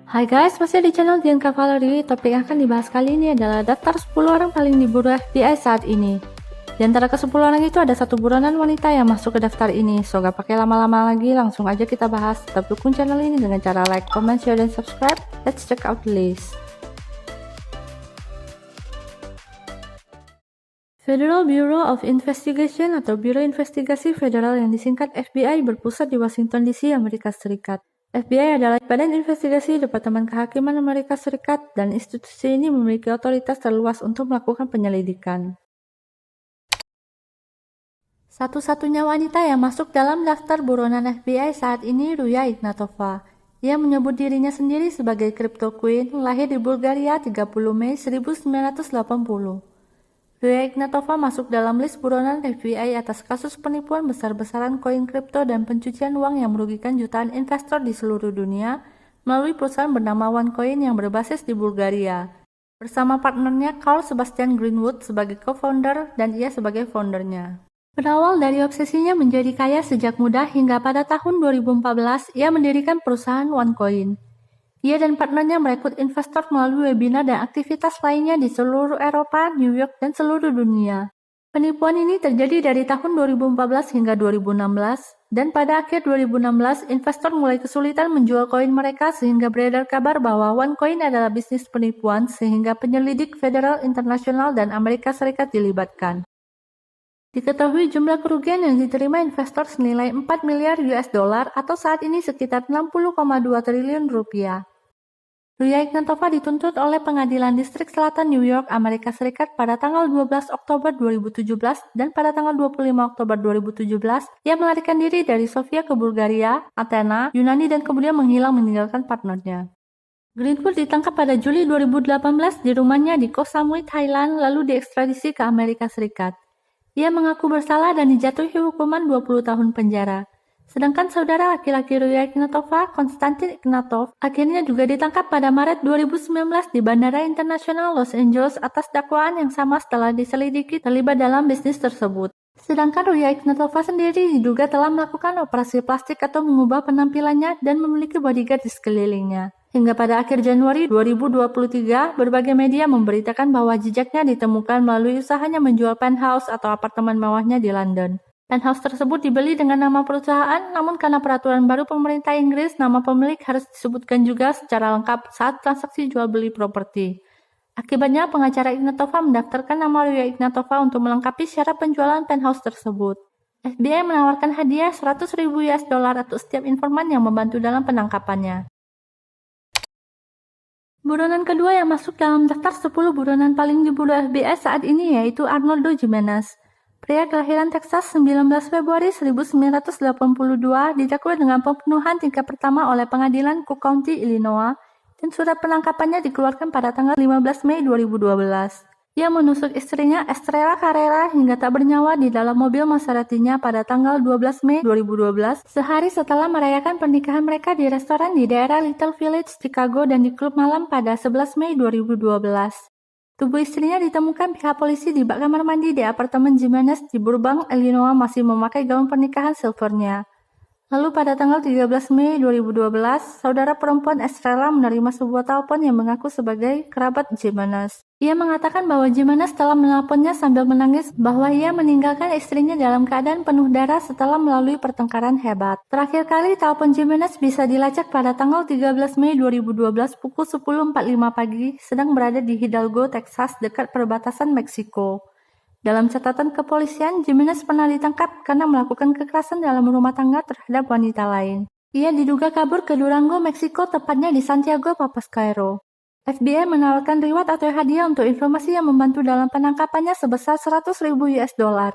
Hai guys, masih di channel Dian Cavalry. Topik yang akan dibahas kali ini adalah daftar 10 orang paling diburu FBI saat ini. Di antara ke-10 orang itu ada satu buronan wanita yang masuk ke daftar ini. So gak pakai lama-lama lagi, langsung aja kita bahas. Tetap dukung channel ini dengan cara like, comment, share, dan subscribe. Let's check out the list. Federal Bureau of Investigation atau Biro Investigasi Federal yang disingkat FBI berpusat di Washington DC, Amerika Serikat. FBI adalah badan investigasi Departemen Kehakiman Amerika Serikat dan institusi ini memiliki otoritas terluas untuk melakukan penyelidikan. Satu-satunya wanita yang masuk dalam daftar buronan FBI saat ini Ruya Ignatova. Ia menyebut dirinya sendiri sebagai Crypto Queen, lahir di Bulgaria 30 Mei 1980. Ruya Ignatova masuk dalam list buronan FBI atas kasus penipuan besar-besaran koin kripto dan pencucian uang yang merugikan jutaan investor di seluruh dunia melalui perusahaan bernama OneCoin yang berbasis di Bulgaria. Bersama partnernya Carl Sebastian Greenwood sebagai co-founder dan ia sebagai foundernya. Berawal dari obsesinya menjadi kaya sejak muda hingga pada tahun 2014 ia mendirikan perusahaan OneCoin. Ia dan partnernya merekrut investor melalui webinar dan aktivitas lainnya di seluruh Eropa, New York, dan seluruh dunia. Penipuan ini terjadi dari tahun 2014 hingga 2016, dan pada akhir 2016, investor mulai kesulitan menjual koin mereka sehingga beredar kabar bahwa OneCoin adalah bisnis penipuan sehingga penyelidik federal, internasional, dan Amerika Serikat dilibatkan. Diketahui jumlah kerugian yang diterima investor senilai 4 miliar US dollar atau saat ini sekitar 60,2 triliun rupiah. Ruya Ignatova dituntut oleh Pengadilan Distrik Selatan New York, Amerika Serikat pada tanggal 12 Oktober 2017 dan pada tanggal 25 Oktober 2017 ia melarikan diri dari Sofia ke Bulgaria, Athena, Yunani dan kemudian menghilang meninggalkan partnernya. Greenwood ditangkap pada Juli 2018 di rumahnya di Koh Samui, Thailand lalu diekstradisi ke Amerika Serikat. Ia mengaku bersalah dan dijatuhi hukuman 20 tahun penjara. Sedangkan saudara laki-laki Ruya Ignatova, Konstantin Ignatov, akhirnya juga ditangkap pada Maret 2019 di Bandara Internasional Los Angeles atas dakwaan yang sama setelah diselidiki terlibat dalam bisnis tersebut. Sedangkan Ruya Ignatova sendiri diduga telah melakukan operasi plastik atau mengubah penampilannya dan memiliki bodyguard di sekelilingnya. Hingga pada akhir Januari 2023, berbagai media memberitakan bahwa jejaknya ditemukan melalui usahanya menjual penthouse atau apartemen mewahnya di London. Penthouse tersebut dibeli dengan nama perusahaan, namun karena peraturan baru pemerintah Inggris, nama pemilik harus disebutkan juga secara lengkap saat transaksi jual beli properti. Akibatnya, pengacara Ignatova mendaftarkan nama Ruya Ignatova untuk melengkapi syarat penjualan penthouse tersebut. FBI menawarkan hadiah 100.000 US dollar untuk setiap informan yang membantu dalam penangkapannya. Buronan kedua yang masuk dalam daftar 10 buronan paling diburu FBI saat ini yaitu Arnoldo Jimenez. Pria kelahiran Texas 19 Februari 1982 didakwa dengan pembunuhan tingkat pertama oleh pengadilan Cook County, Illinois, dan surat penangkapannya dikeluarkan pada tanggal 15 Mei 2012. Ia menusuk istrinya Estrella Carrera hingga tak bernyawa di dalam mobil Maseratinya pada tanggal 12 Mei 2012, sehari setelah merayakan pernikahan mereka di restoran di daerah Little Village, Chicago dan di klub malam pada 11 Mei 2012. Tubuh istrinya ditemukan pihak polisi di bak kamar mandi di apartemen Jimenez di Burbank, Illinois masih memakai gaun pernikahan silvernya. Lalu pada tanggal 13 Mei 2012, saudara perempuan Estrella menerima sebuah telepon yang mengaku sebagai kerabat Jimenez. Ia mengatakan bahwa Jimenez telah menelponnya sambil menangis bahwa ia meninggalkan istrinya dalam keadaan penuh darah setelah melalui pertengkaran hebat. Terakhir kali telepon Jimenez bisa dilacak pada tanggal 13 Mei 2012 pukul 10.45 pagi sedang berada di Hidalgo, Texas dekat perbatasan Meksiko. Dalam catatan kepolisian, Jimenez pernah ditangkap karena melakukan kekerasan dalam rumah tangga terhadap wanita lain. Ia diduga kabur ke Durango, Meksiko, tepatnya di Santiago, Papasquero. FBI menawarkan reward atau hadiah untuk informasi yang membantu dalam penangkapannya sebesar 100.000 US dollar.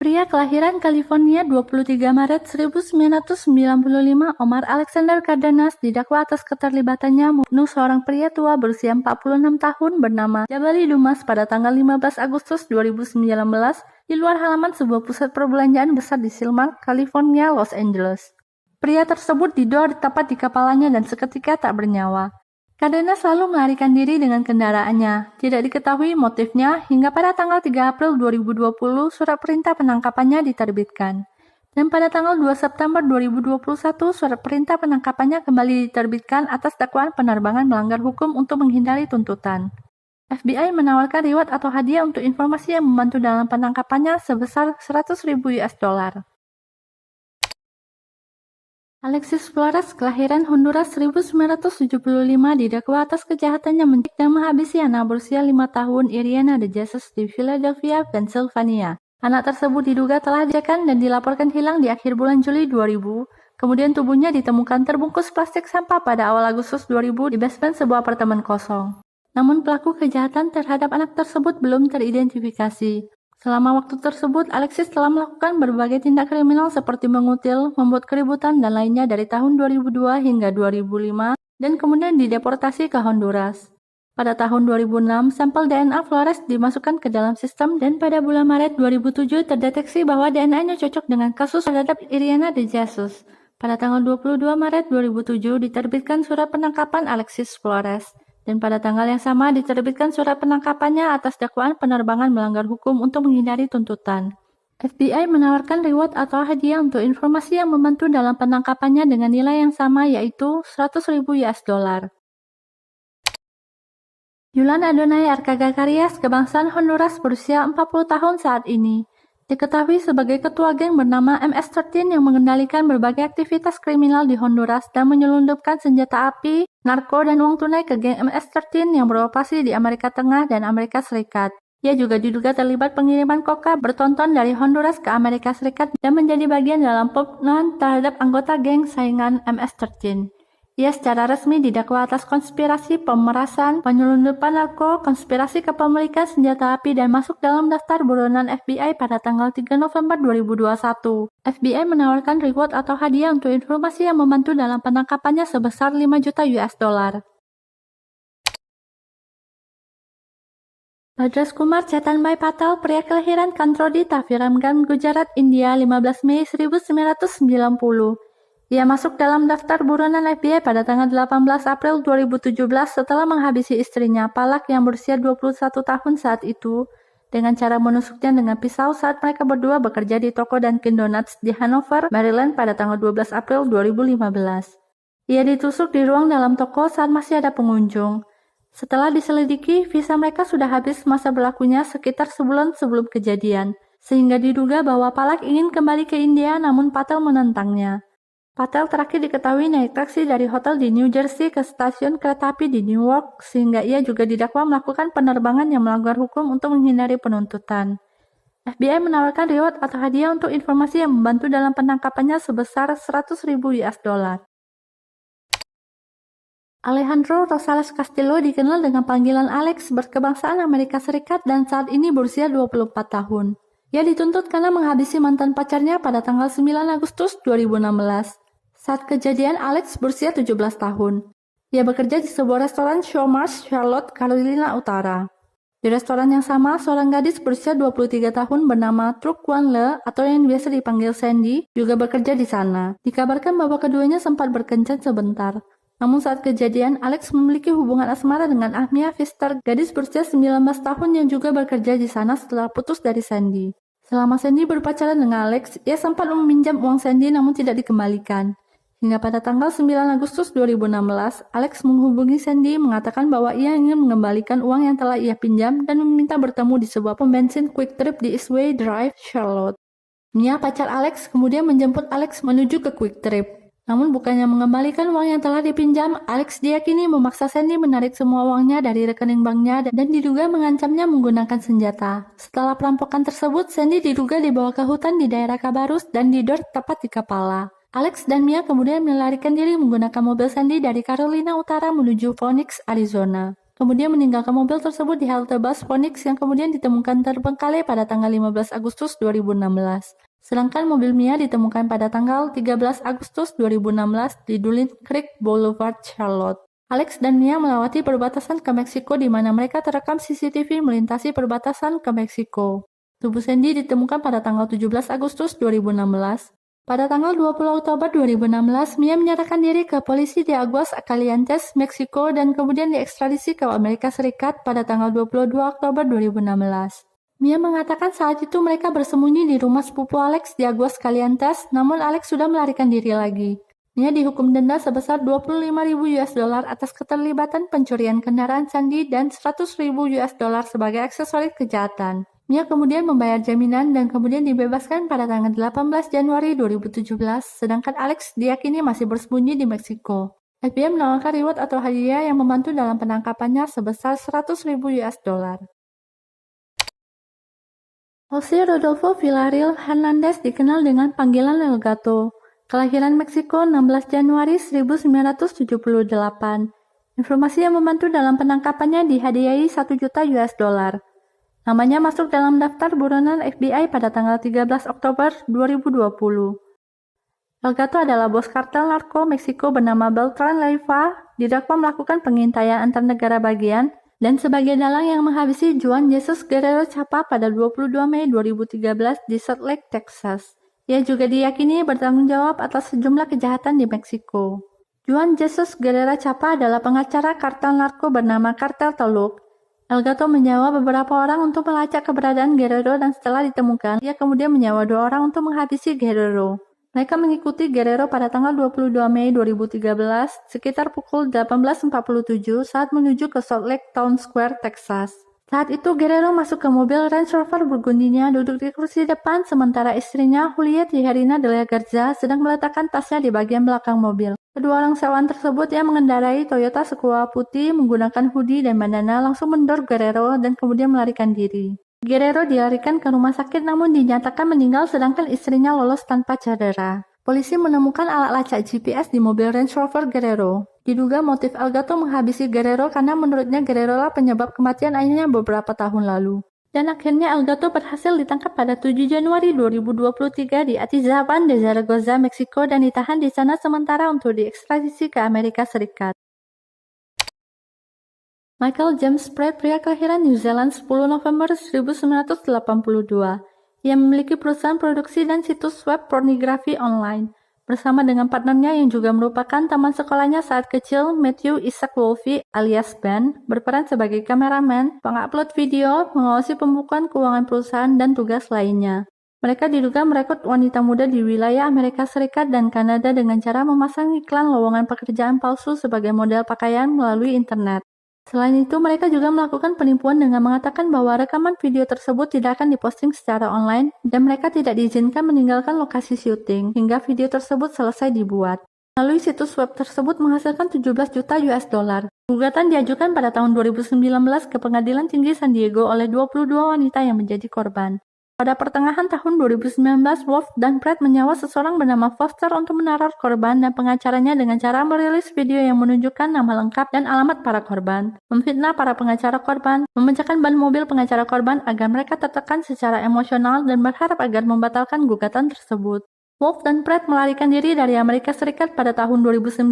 Pria kelahiran California 23 Maret 1995, Omar Alexander Cardenas didakwa atas keterlibatannya membunuh seorang pria tua berusia 46 tahun bernama Jabali Dumas pada tanggal 15 Agustus 2019 di luar halaman sebuah pusat perbelanjaan besar di Silmar, California, Los Angeles. Pria tersebut didor tepat di kepalanya dan seketika tak bernyawa. Cardenas selalu melarikan diri dengan kendaraannya. Tidak diketahui motifnya hingga pada tanggal 3 April 2020 surat perintah penangkapannya diterbitkan. Dan pada tanggal 2 September 2021, surat perintah penangkapannya kembali diterbitkan atas dakwaan penerbangan melanggar hukum untuk menghindari tuntutan. FBI menawarkan reward atau hadiah untuk informasi yang membantu dalam penangkapannya sebesar 100.000 US dollar. Alexis Flores, kelahiran Honduras 1975, didakwa atas kejahatannya mencekik dan menghabisi anak berusia 5 tahun Iriana de Jesus di Philadelphia, Pennsylvania. Anak tersebut diduga telah dijekan dan dilaporkan hilang di akhir bulan Juli 2000. Kemudian tubuhnya ditemukan terbungkus plastik sampah pada awal Agustus 2000 di basement sebuah apartemen kosong. Namun pelaku kejahatan terhadap anak tersebut belum teridentifikasi. Selama waktu tersebut, Alexis telah melakukan berbagai tindak kriminal seperti mengutil, membuat keributan, dan lainnya dari tahun 2002 hingga 2005, dan kemudian dideportasi ke Honduras. Pada tahun 2006, sampel DNA Flores dimasukkan ke dalam sistem, dan pada bulan Maret 2007 terdeteksi bahwa DNA-nya cocok dengan kasus terhadap Iriana de Jesus. Pada tanggal 22 Maret 2007 diterbitkan surat penangkapan Alexis Flores. Dan pada tanggal yang sama diterbitkan surat penangkapannya atas dakwaan penerbangan melanggar hukum untuk menghindari tuntutan. FBI menawarkan reward atau hadiah untuk informasi yang membantu dalam penangkapannya dengan nilai yang sama, yaitu 100.000 US dollar. Yulan Adonai Arcaga Carias, kebangsaan Honduras, berusia 40 tahun saat ini. Diketahui sebagai ketua geng bernama MS-13 yang mengendalikan berbagai aktivitas kriminal di Honduras dan menyelundupkan senjata api, narko, dan uang tunai ke geng MS-13 yang beroperasi di Amerika Tengah dan Amerika Serikat. Ia juga diduga terlibat pengiriman koka bertonton dari Honduras ke Amerika Serikat dan menjadi bagian dalam pembunuhan terhadap anggota geng saingan MS-13. Ia secara resmi didakwa atas konspirasi pemerasan, penyelundupan narko, konspirasi kepemilikan senjata api, dan masuk dalam daftar buronan FBI pada tanggal 3 November 2021. FBI menawarkan reward atau hadiah untuk informasi yang membantu dalam penangkapannya sebesar 5 juta US dollar. Bhadras Kumar Chetanbhai Patel, pria kelahiran Kantrodi, Taviramgan, Gujarat, India, 15 Mei 1990. Ia masuk dalam daftar buronan FBI pada tanggal 18 April 2017 setelah menghabisi istrinya, Palak, yang berusia 21 tahun saat itu, dengan cara menusuknya dengan pisau saat mereka berdua bekerja di toko Dunkin Donuts di Hanover, Maryland pada tanggal 12 April 2015. Ia ditusuk di ruang dalam toko saat masih ada pengunjung. Setelah diselidiki, visa mereka sudah habis masa berlakunya sekitar sebulan sebelum kejadian, sehingga diduga bahwa Palak ingin kembali ke India namun Patel menentangnya. Patel terakhir diketahui naik taksi dari hotel di New Jersey ke stasiun kereta api di Newark, sehingga ia juga didakwa melakukan penerbangan yang melanggar hukum untuk menghindari penuntutan. FBI menawarkan reward atau hadiah untuk informasi yang membantu dalam penangkapannya sebesar 100.000 US dollar. Alejandro Rosales Castillo, dikenal dengan panggilan Alex, berkebangsaan Amerika Serikat dan saat ini berusia 24 tahun. Ia dituntut karena menghabisi mantan pacarnya pada tanggal 9 Agustus 2016. Saat kejadian, Alex berusia 17 tahun. Ia bekerja di sebuah restoran Showmars, Charlotte, Carolina Utara. Di restoran yang sama, seorang gadis berusia 23 tahun bernama Truc Quan Le, atau yang biasa dipanggil Sandy, juga bekerja di sana. Dikabarkan bahwa keduanya sempat berkencan sebentar. Namun saat kejadian, Alex memiliki hubungan asmara dengan Ahmia Pfister, gadis berusia 19 tahun yang juga bekerja di sana setelah putus dari Sandy. Selama Sandy berpacaran dengan Alex, ia sempat meminjam uang Sandy namun tidak dikembalikan. Hingga pada tanggal 9 Agustus 2016, Alex menghubungi Sandy mengatakan bahwa ia ingin mengembalikan uang yang telah ia pinjam dan meminta bertemu di sebuah pom bensin Quick Trip di Eastway Drive, Charlotte. Mia, pacar Alex, kemudian menjemput Alex menuju ke Quick Trip. Namun bukannya mengembalikan uang yang telah dipinjam, Alex diyakini memaksa Sandy menarik semua uangnya dari rekening banknya dan diduga mengancamnya menggunakan senjata. Setelah perampokan tersebut, Sandy diduga dibawa ke hutan di daerah Cabarrus dan didor tepat di kepala. Alex dan Mia kemudian melarikan diri menggunakan mobil Sandy dari Carolina Utara menuju Phoenix, Arizona. Kemudian meninggalkan mobil tersebut di halte bus Phoenix yang kemudian ditemukan terbengkalai pada tanggal 15 Agustus 2016. Sedangkan mobil Mia ditemukan pada tanggal 13 Agustus 2016 di Dulin Creek Boulevard, Charlotte. Alex dan Mia melewati perbatasan ke Meksiko di mana mereka terekam CCTV melintasi perbatasan ke Meksiko. Tubuh Sandy ditemukan pada tanggal 17 Agustus 2016. Pada tanggal 20 Oktober 2016, Mia menyerahkan diri ke polisi di Aguas Calientes, Meksiko dan kemudian diekstradisi ke Amerika Serikat pada tanggal 22 Oktober 2016. Mia mengatakan saat itu mereka bersembunyi di rumah sepupu Alex di Aguascalientes, namun Alex sudah melarikan diri lagi. Mia dihukum denda sebesar 25.000 US dollar atas keterlibatan pencurian kendaraan Sandy dan 100.000 US dollar sebagai aksesoris kejahatan. Mia kemudian membayar jaminan dan kemudian dibebaskan pada tanggal 18 Januari 2017, sedangkan Alex diyakini masih bersembunyi di Meksiko. FBI menawarkan reward atau hadiah yang membantu dalam penangkapannya sebesar 100.000 US dollar. Jose Rodolfo Villarreal Hernandez dikenal dengan panggilan El Gato. Kelahiran Meksiko 16 Januari 1978. Informasi yang membantu dalam penangkapannya dihadiahi 1 juta US dollar. Namanya masuk dalam daftar buronan FBI pada tanggal 13 Oktober 2020. El Gato adalah bos kartel narko Meksiko bernama Beltran Leiva, didakwa melakukan pengintaian antar negara bagian dan sebagai dalang yang menghabisi Juan Jesus Guerrero Chapa pada 22 Mei 2013 di Salt Lake, Texas. Ia juga diyakini bertanggung jawab atas sejumlah kejahatan di Meksiko. Juan Jesus Guerrero Chapa adalah pengacara kartel narko bernama Kartel Teluk. El Gato menyewa beberapa orang untuk melacak keberadaan Guerrero dan setelah ditemukan, ia kemudian menyewa 2 orang untuk menghabisi Guerrero. Mereka mengikuti Guerrero pada tanggal 22 Mei 2013 sekitar pukul 18.47 saat menuju ke Salt Lake Town Square, Texas. Saat itu Guerrero masuk ke mobil Range Rover burgundinya duduk di kursi depan sementara istrinya Juliet Tijerina de la Garza sedang meletakkan tasnya di bagian belakang mobil. Kedua orang sewaan tersebut yang mengendarai Toyota Sequoia putih menggunakan hoodie dan bandana langsung mendorong Guerrero dan kemudian melarikan diri. Guerrero dilarikan ke rumah sakit namun dinyatakan meninggal sedangkan istrinya lolos tanpa cedera. Polisi menemukan alat lacak GPS di mobil Range Rover Guerrero. Diduga motif El Gato menghabisi Guerrero karena menurutnya Guerrero lah penyebab kematian ayahnya beberapa tahun lalu. Dan akhirnya El Gato berhasil ditangkap pada 7 Januari 2023 di Atizapan de Zaragoza, Meksiko dan ditahan di sana sementara untuk diekstradisi ke Amerika Serikat. Michael James Pratt, pria kelahiran New Zealand 10 November 1982. Ia memiliki perusahaan produksi dan situs web pornografi online. Bersama dengan partnernya yang juga merupakan teman sekolahnya saat kecil, Matthew Isaac Wolfe alias Ben, berperan sebagai kameramen, pengupload video, mengawasi pembukuan keuangan perusahaan, dan tugas lainnya. Mereka diduga merekrut wanita muda di wilayah Amerika Serikat dan Kanada dengan cara memasang iklan lowongan pekerjaan palsu sebagai model pakaian melalui internet. Selain itu, mereka juga melakukan penipuan dengan mengatakan bahwa rekaman video tersebut tidak akan diposting secara online dan mereka tidak diizinkan meninggalkan lokasi syuting hingga video tersebut selesai dibuat. Melalui situs web tersebut menghasilkan 17 juta US dollar. Gugatan diajukan pada tahun 2019 ke Pengadilan Tinggi San Diego oleh 22 wanita yang menjadi korban. Pada pertengahan tahun 2019, Wolf dan Pratt menyewa seseorang bernama Foster untuk meneror korban dan pengacaranya dengan cara merilis video yang menunjukkan nama lengkap dan alamat para korban, memfitnah para pengacara korban, memecahkan ban mobil pengacara korban agar mereka tertekan secara emosional dan berharap agar membatalkan gugatan tersebut. Wolf dan Pratt melarikan diri dari Amerika Serikat pada tahun 2019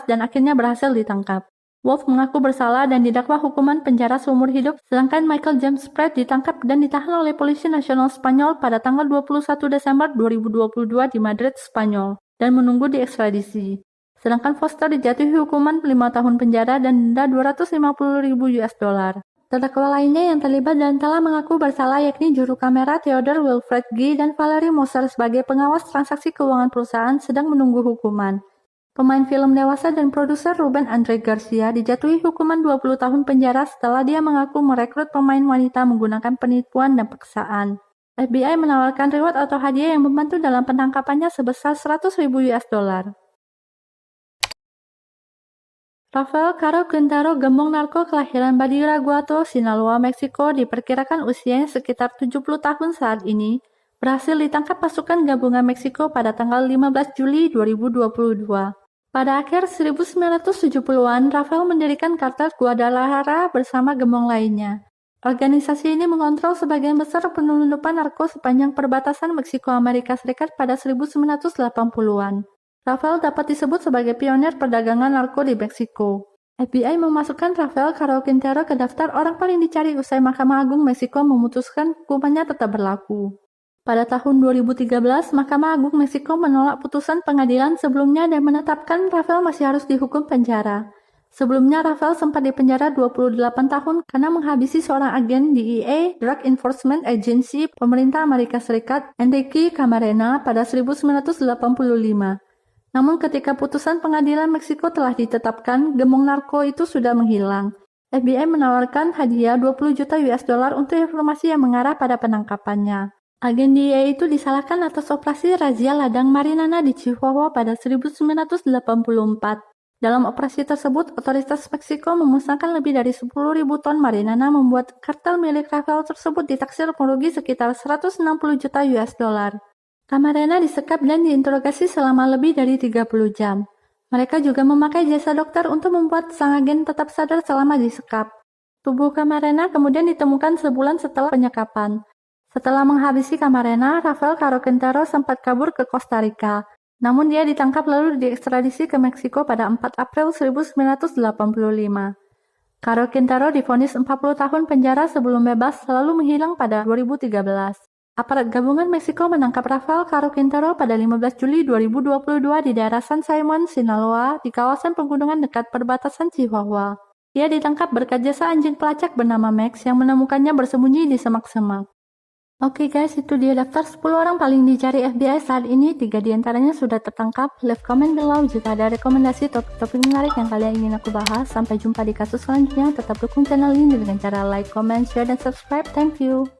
dan akhirnya berhasil ditangkap. Wolf mengaku bersalah dan didakwa hukuman penjara seumur hidup, sedangkan Michael James Pratt ditangkap dan ditahan oleh Polisi Nasional Spanyol pada tanggal 21 Desember 2022 di Madrid, Spanyol, dan menunggu diekstradisi. Sedangkan Foster dijatuhi hukuman 5 tahun penjara dan denda 250.000 US dollar. Terdakwa lainnya yang terlibat dan telah mengaku bersalah yakni juru kamera Theodore Wilfred Guy dan Valerie Moser sebagai pengawas transaksi keuangan perusahaan sedang menunggu hukuman. Pemain film dewasa dan produser Ruben Andre Garcia dijatuhi hukuman 20 tahun penjara setelah dia mengaku merekrut pemain wanita menggunakan penipuan dan paksaan. FBI menawarkan reward atau hadiah yang membantu dalam penangkapannya sebesar 100.000 US dollar. Rafael Caro Quintero, gembong narko kelahiran Badiraguato, Sinaloa, Meksiko, diperkirakan usianya sekitar 70 tahun saat ini, berhasil ditangkap pasukan gabungan Meksiko pada tanggal 15 Juli 2022. Pada akhir 1970-an, Rafael mendirikan kartel Guadalajara bersama gembong lainnya. Organisasi ini mengontrol sebagian besar penyelundupan narko sepanjang perbatasan Meksiko-Amerika Serikat pada 1980-an. Rafael dapat disebut sebagai pionir perdagangan narko di Meksiko. FBI memasukkan Rafael Caro Quintero ke daftar orang paling dicari usai Mahkamah Agung Meksiko memutuskan hukumannya tetap berlaku. Pada tahun 2013, Mahkamah Agung Meksiko menolak putusan pengadilan sebelumnya dan menetapkan Rafael masih harus dihukum penjara. Sebelumnya, Rafael sempat dipenjara 28 tahun karena menghabisi seorang agen DEA, Drug Enforcement Agency, pemerintah Amerika Serikat, Enrique Camarena, pada 1985. Namun ketika putusan pengadilan Meksiko telah ditetapkan, gembong narko itu sudah menghilang. FBI menawarkan hadiah 20 juta US dollar untuk informasi yang mengarah pada penangkapannya. Agen DEA itu disalahkan atas operasi razia ladang Marinana di Chihuahua pada 1984. Dalam operasi tersebut, otoritas Meksiko memusnahkan lebih dari 10.000 ton Marinana, membuat kartel milik Rafael tersebut ditaksir merugi sekitar 160 juta US dollar. Camarena disekap dan diinterogasi selama lebih dari 30 jam. Mereka juga memakai jasa dokter untuk membuat sang agen tetap sadar selama disekap. Tubuh Camarena kemudian ditemukan sebulan setelah penyekapan. Setelah menghabisi Camarena, Rafael Caro Quintero sempat kabur ke Costa Rica. Namun dia ditangkap lalu diekstradisi ke Meksiko pada 4 April 1985. Caro Quintero divonis 40 tahun penjara sebelum bebas, lalu menghilang pada 2013. Aparat gabungan Meksiko menangkap Rafael Caro Quintero pada 15 Juli 2022 di daerah San Simon, Sinaloa, di kawasan pegunungan dekat perbatasan Chihuahua. Dia ditangkap berkat jasa anjing pelacak bernama Max yang menemukannya bersembunyi di semak-semak. Oke guys, itu dia daftar 10 orang paling dicari FBI saat ini. 3 diantaranya sudah tertangkap. Leave comment below jika ada rekomendasi topik-topik menarik yang kalian ingin aku bahas. Sampai jumpa di kasus selanjutnya. Tetap dukung channel ini dengan cara like, comment, share, dan subscribe. Thank you.